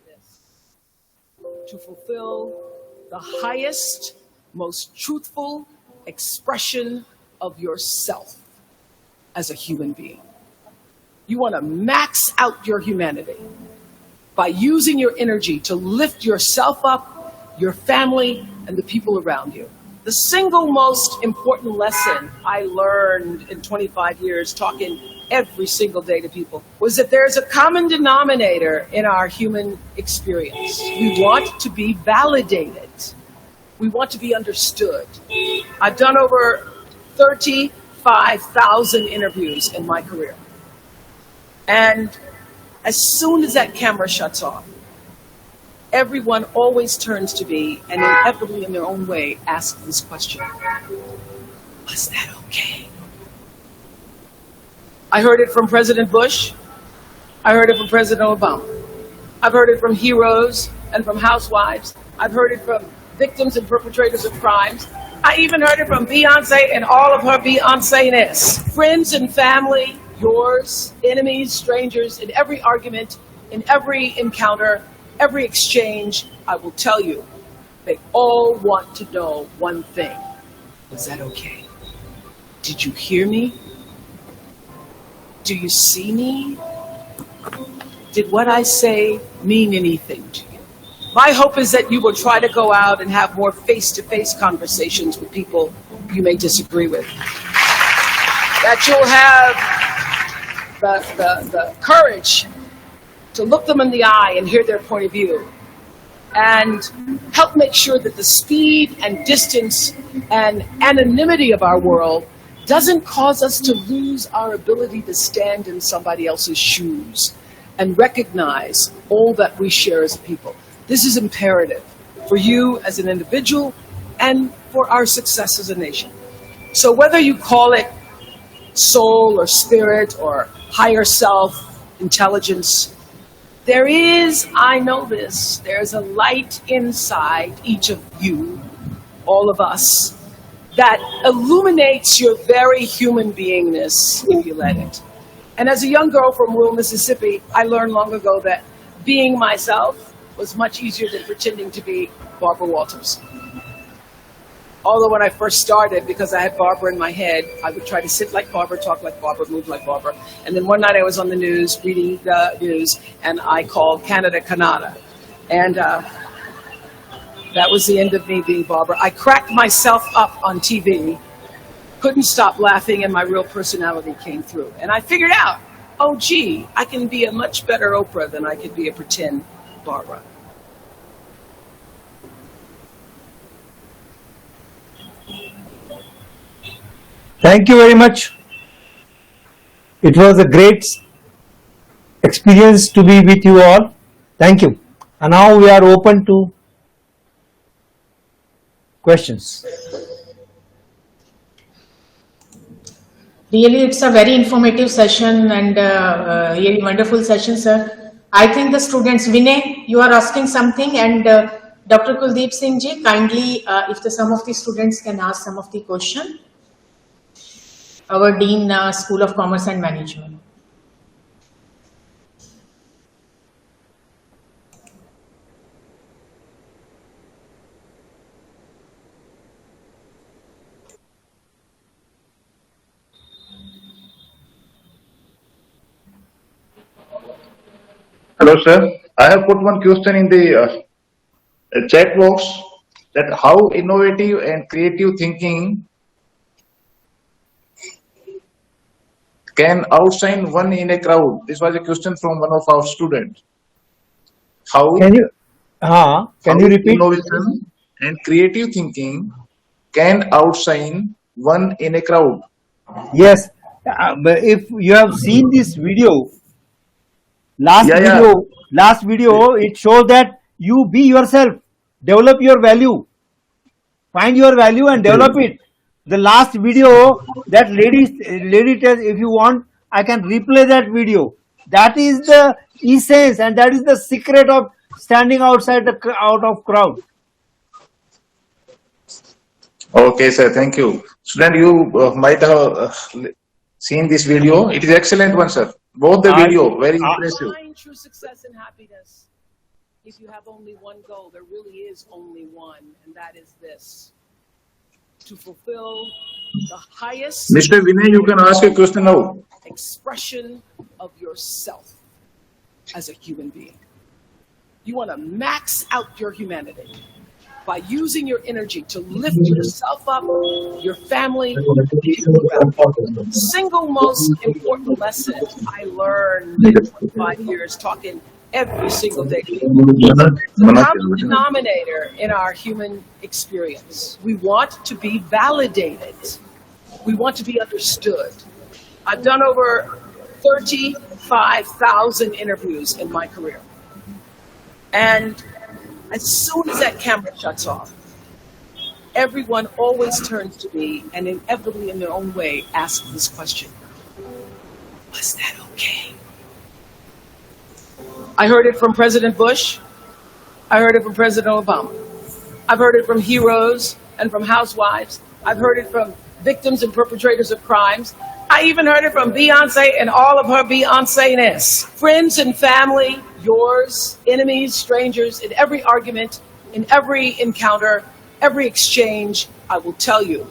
This to fulfill the highest, most truthful expression of yourself as a human being. You want to max out your humanity by using your energy to lift yourself up, your family, and the people around you. The single most important lesson I learned in 25 years talking every single day to people was that there's a common denominator in our human experience. We want to be validated. We want to be understood. I've done over 35,000 interviews in my career. And as soon as that camera shuts off, everyone always turns to me and inevitably in their own way asks this question: was that okay? I heard it from President Bush. I heard it from President Obama. I've heard it from heroes and from housewives. I've heard it from victims and perpetrators of crimes. I even heard it from Beyonce and all of her Beyonce-ness. Friends and family, yours, enemies, strangers, in every argument, in every encounter, every exchange, I will tell you, they all want to know one thing. Was that okay? Did you hear me? Do you see me? Did what I say mean anything to you? My hope is that you will try to go out and have more face-to-face conversations with people you may disagree with. That you'll have the courage to look them in the eye and hear their point of view, and help make sure that the speed and distance and anonymity of our world doesn't cause us to lose our ability to stand in somebody else's shoes and recognize all that we share as people. This is imperative for you as an individual and for our success as a nation. So whether you call it soul or spirit or higher self, intelligence, there is, I know this, there's a light inside each of you, all of us, that illuminates your very human beingness if you let it. And as a young girl from rural Mississippi, I learned long ago that being myself was much easier than pretending to be Barbara Walters. Although when I first started, because I had Barbara in my head, I would try to sit like Barbara, talk like Barbara, move like Barbara. And then one night I was on the news, reading the news, and I called Canada Canada. And that was the end of me being Barbara. I cracked myself up on TV, couldn't stop laughing, and my real personality came through. And I figured out, oh gee, I can be a much better Oprah than I could be a pretend Barbara. Thank you very much. It was a great experience to be with you all. Thank you. And now we are open to questions. Really, it's a very informative session and really wonderful session, sir. I think the students, Vinay, you are asking something, and Dr. Kuldeep Singh ji, kindly, if some of the students can ask some of the question. Our Dean, School of Commerce and Management. Hello, sir. I have put one question in the chat box, that how innovative and creative thinking can outshine one in a crowd. This was a question from one of our students. How Can you repeat? innovation and creative thinking can outshine one in a crowd. Yes. But if you have seen this video, last video, it shows that you be yourself, develop your value, find your value and develop it. The last video, that lady tells, if you want, I can replay that video. That is the essence, and that is the secret of standing outside out of crowd. Okay, sir. Thank you. Student, you might have seen this video. It is excellent one, sir. Both the I, video very I, impressive. Find true success and happiness. If you have only one goal, there really is only one, and that is this: to fulfill the highest Mr. Vinay, you can ask a question now. expression of yourself as a human being. You want to max out your humanity by using your energy to lift yourself up, your family, people around you. Single most important lesson I learned in 25 years talking every single day. The common denominator in our human experience. We want to be validated. We want to be understood. I've done over 35,000 interviews in my career. And as soon as that camera shuts off, everyone always turns to me and inevitably in their own way asks this question: was that okay? I heard it from President Bush. I heard it from President Obama. I've heard it from heroes and from housewives. I've heard it from victims and perpetrators of crimes. I even heard it from Beyonce and all of her Beyonce-ness. Friends and family, yours, enemies, strangers, in every argument, in every encounter, every exchange, I will tell you,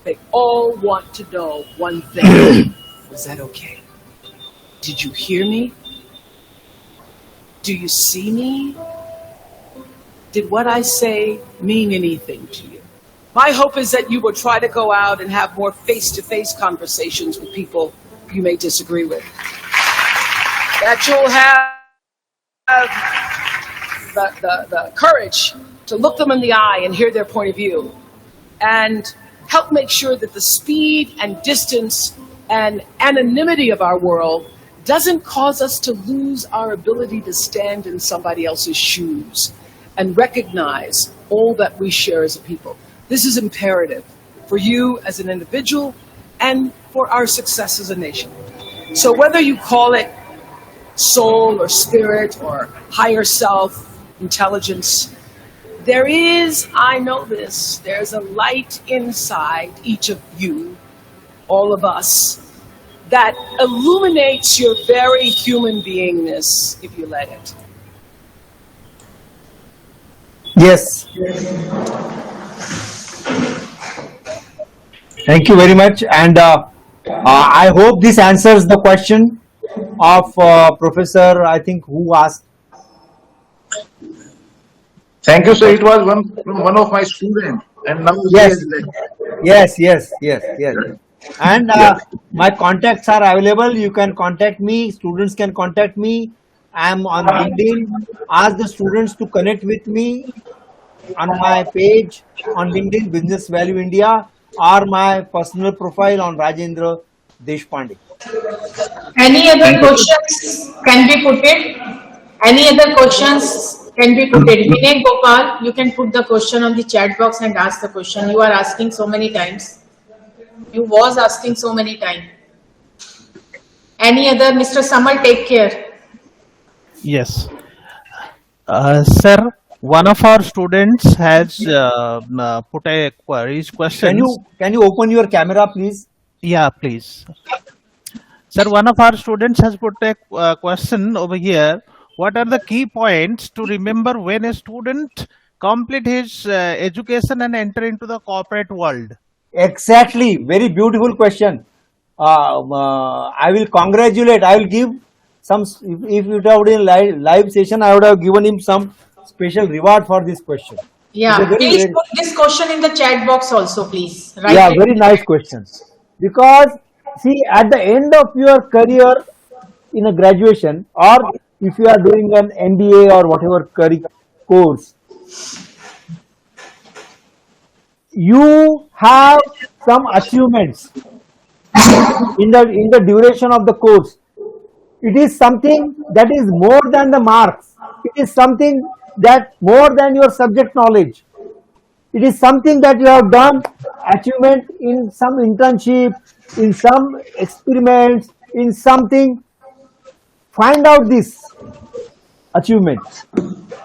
they all want to know one thing. Was that okay? Did you hear me? Do you see me? Did what I say mean anything to you? My hope is that you will try to go out and have more face-to-face conversations with people you may disagree with. That you'll have the courage to look them in the eye and hear their point of view, and help make sure that the speed and distance and anonymity of our world doesn't cause us to lose our ability to stand in somebody else's shoes and recognize all that we share as a people. This is imperative for you as an individual and for our success as a nation. So whether you call it soul or spirit or higher self, intelligence, there is, I know this, there's a light inside each of you, all of us, that illuminates your very human beingness if you let it. Yes. Thank you very much, and I hope this answers the question of Professor, I think, who asked. Thank you, sir. It was one of my students, and now he Yes. has left. Yes. And my contacts are available. You can contact me. Students can contact me. I'm on LinkedIn. Ask the students to connect with me on my page on LinkedIn, Business Value India, or my personal profile on Rajendra Deshpande. Any other questions can be put it? Any other questions can be put it? Vinay Gopal, you can put the question on the chat box and ask the question. You are asking so many times. You was asking so many times. Any other? Mr. Samal, take care. Yes. Sir, one of our students has put a raised question. Can you open your camera, please? Yeah, please. Sir, one of our students has put a question over here. What are the key points to remember when a student complete his education and enter into the corporate world? Exactly. Very beautiful question. I will congratulate. I will give some, if it would have been live session, I would have given him some special reward for this question. Yeah, please put this question in the chat box also, please. Right? Yeah, very nice question. Because see, at the end of your career in a graduation, or if you are doing an MBA or whatever course, you have some achievements in the duration of the course. It is something that is more than the marks. It is something that more than your subject knowledge. It is something that you have done, achievement in some internship, in some experiments, in something. find out this achievement.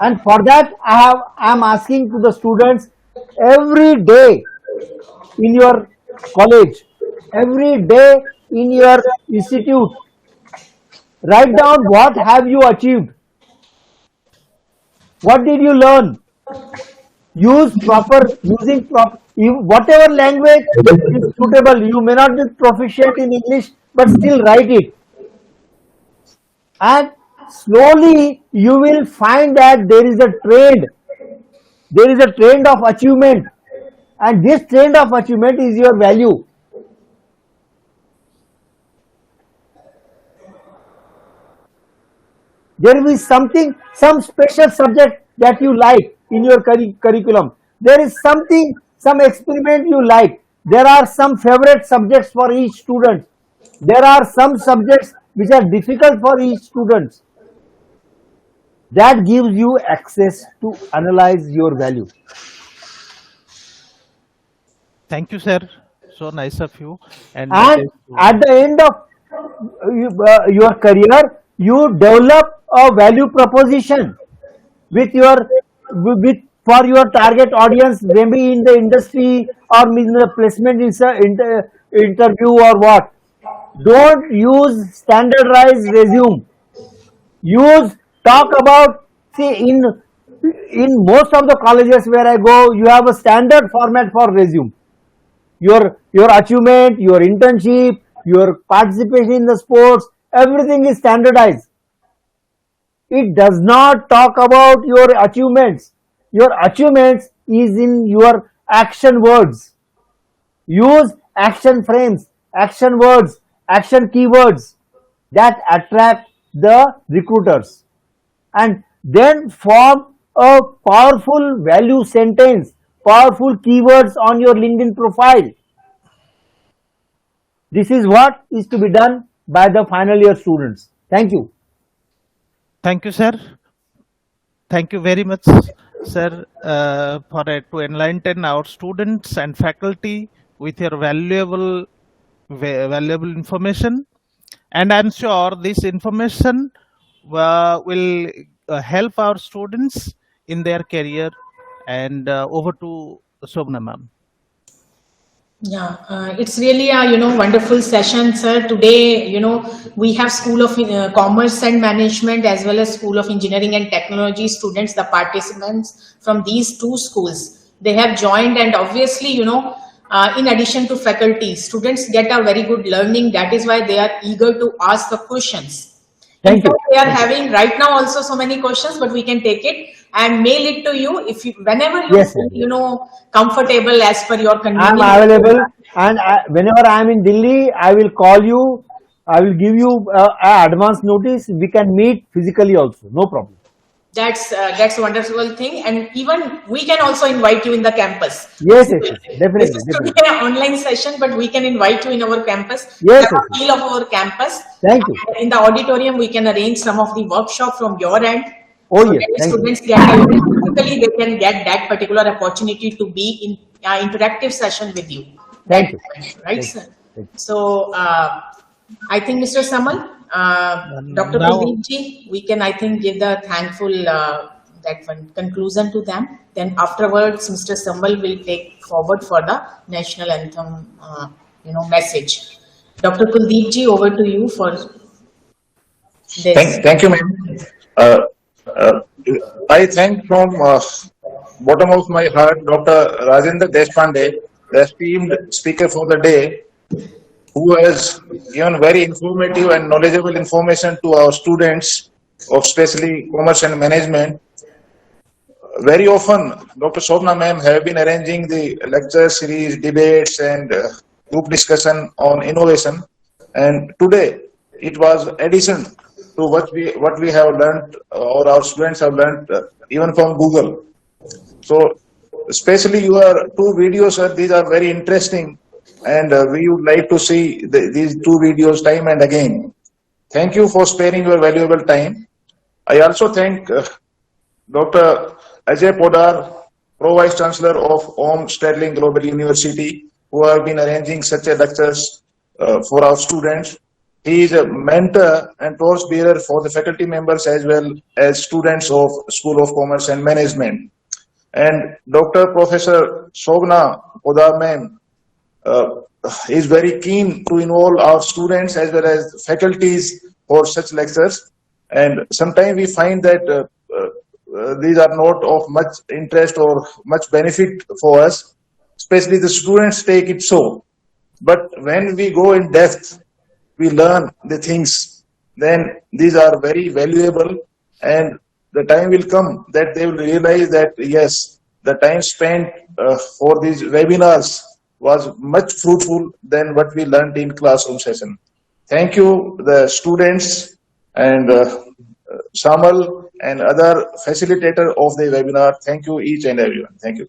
And for that, I am asking to the students every day in your college, every day in your institute, write down what have you achieved, what did you learn, using proper, whatever language is suitable. You may not be proficient in English, but still write it. And slowly you will find that there is a trend of achievement, and this trend of achievement is your value. There will be some special subject that you like in your curriculum. There is some experiment you like. There are some favorite subjects for each student. There are some subjects which are difficult for each student. That gives you access to analyze your value. Thank you, sir. So nice of you. And And at the end of your career, you develop a value proposition with for your target audience, maybe in the industry or in the placement interview or what. Don't use standardized resume. Talk about, see, in most of the colleges where I go, you have a standard format for resume. Your achievement, your internship, your participation in the sports, everything is standardized. It does not talk about your achievements. Your achievements is in your action words. Use action frames, action words, action keywords that attract the recruiters, and then form a powerful value sentence, powerful keywords on your LinkedIn profile. This is what is to be done by the final year students. Thank you. thank you, sir. Thank you very much, sir, to enlighten our students and faculty with your valuable information. And I'm sure this information will help our students in their career. And over to Shobna ma'am. Yeah, it's really a wonderful session, sir. Today, we have School of Commerce and Management as well as School of Engineering and Technology students, the participants from these two schools. They have joined, and obviously, in addition to faculty, students get a very good learning. That is why they are eager to ask the questions. Thank you. They are having right now also so many questions, but we can take it and mail it to you whenever you Yes, feel, comfortable as per your I am convenience. available, and whenever I am in Delhi, I will call you. I will give you advance notice. We can meet physically also, no problem. That's a wonderful thing, and even we can also invite you in the campus. Yes, This definitely, is definitely. today an online session, but we can invite you in our campus. Yes, Have a feel of our campus. Thank you. And in the auditorium, we can arrange some of the workshop from your end. Oh so yes, that thank you. students physically they can get that particular opportunity to be in interactive session with you. Thank you. Right, Thank sir? you. So I think Mr. Samal, Dr. Now- Kuldeep ji, we can, I think, give the thankful that one conclusion to them. Then afterwards, Mr. Samal will take forward for the national anthem, message. Dr. Kuldeep ji, over to you for this. Thank you, ma'am. Uh, uh, I thank from bottom of my heart Dr. Rajendra Deshpande, the esteemed speaker for the day, who has given very informative and knowledgeable information to our students of especially commerce and management. Very often, Dr. Shobna ma'am have been arranging the lecture series, debates, and group discussion on innovation. And today, it was addition to what we have learned or our students have learned even from Google. So, especially your two videos, sir, these are very interesting, and we would like to see these two videos time and again. Thank you for sparing your valuable time. I also thank Dr. Ajay Podar, Pro Vice Chancellor of Om Sterling Global University, who have been arranging such a lectures for our students. He is a mentor and torchbearer for the faculty members as well as students of School of Commerce and Management. And Dr. Professor Shobna Podar ma'am is very keen to involve our students as well as faculties for such lectures. And sometimes we find that these are not of much interest or much benefit for us, especially the students take it so. But when we go in depth, we learn the things, then these are very valuable, and the time will come that they will realize that yes, the time spent for these webinars was much fruitful than what we learned in classroom session. Thank you, the students and Samal and other facilitator of the webinar. Thank you each and everyone. Thank you.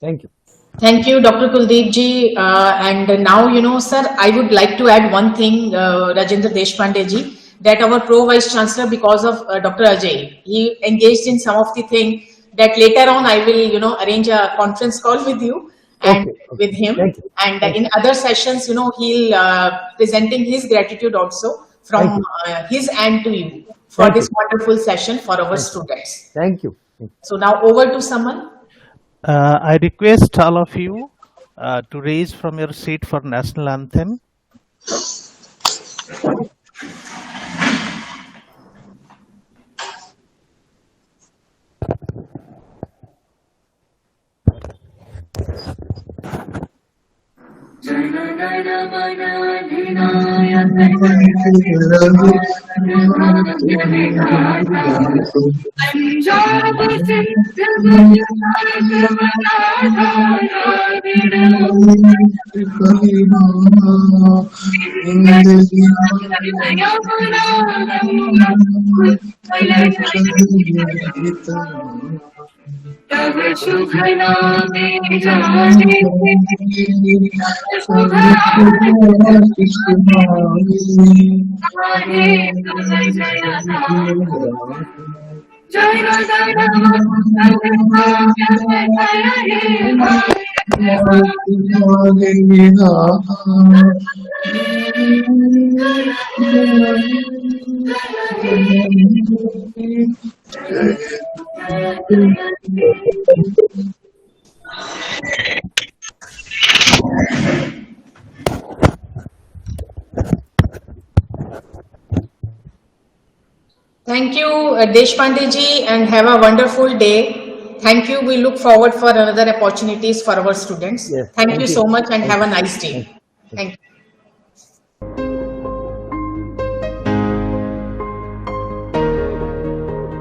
Thank you. Thank you, Dr. Kuldeep ji. And now, sir, I would like to add one thing, Rajendra Deshpande ji, that our Pro Vice Chancellor, because of Dr. Ajay, he engaged in some of the things that later on I will, arrange a conference call with you and with him. Thank you. And in other sessions, he'll presenting his gratitude also from his end to you for this wonderful session for our students. Thank you. So now over to Saman. I request all of you to raise from your seat for national anthem. Thank you, Deshpande ji, and have a wonderful day. Thank you. We look forward for another opportunities for our students. Yes, Thank you so much and have a nice day. Thank you.